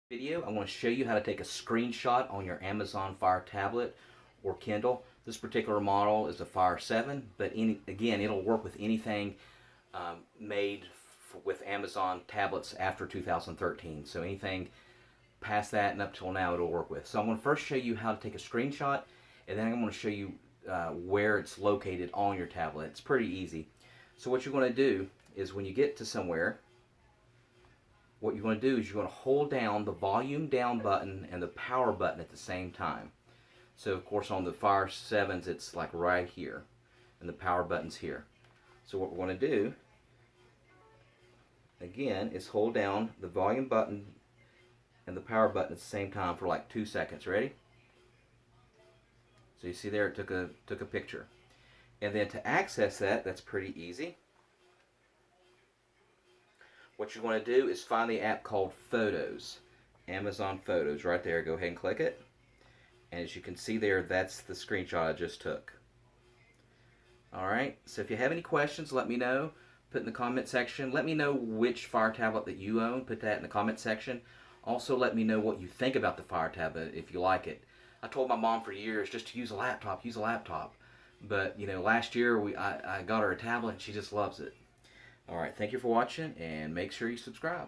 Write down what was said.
Video, I want to show you how to take a screenshot on your Amazon Fire tablet or Kindle. This particular model is a Fire 7, but again, it'll work with anything made with Amazon tablets after 2013. So anything past that and up till now, it'll work with. So I'm going to first show you how to take a screenshot, and then I'm going to show you where it's located on your tablet. It's pretty easy. So what you're going to do is when you get to somewhere, what you're going to do is you're going to hold down the volume down button and the power button at the same time. So of course on the Fire 7s it's like right here, and the power button's here. So what we're going to do again is hold down the volume button and the power button at the same time for like 2 seconds. Ready? So you see there it took a picture. And then to access that, that's pretty easy. What you're going to do is find the app called Photos, Amazon Photos, right there. Go ahead and click it. And as you can see there, that's the screenshot I just took. Alright, so if you have any questions, let me know. Put in the comment section. Let me know which Fire tablet that you own. Put that in the comment section. Also, let me know what you think about the Fire tablet, if you like it. I told my mom for years just to use a laptop, use a laptop. But, you know, last year I got her a tablet and she just loves it. Alright, thank you for watching, and make sure you subscribe.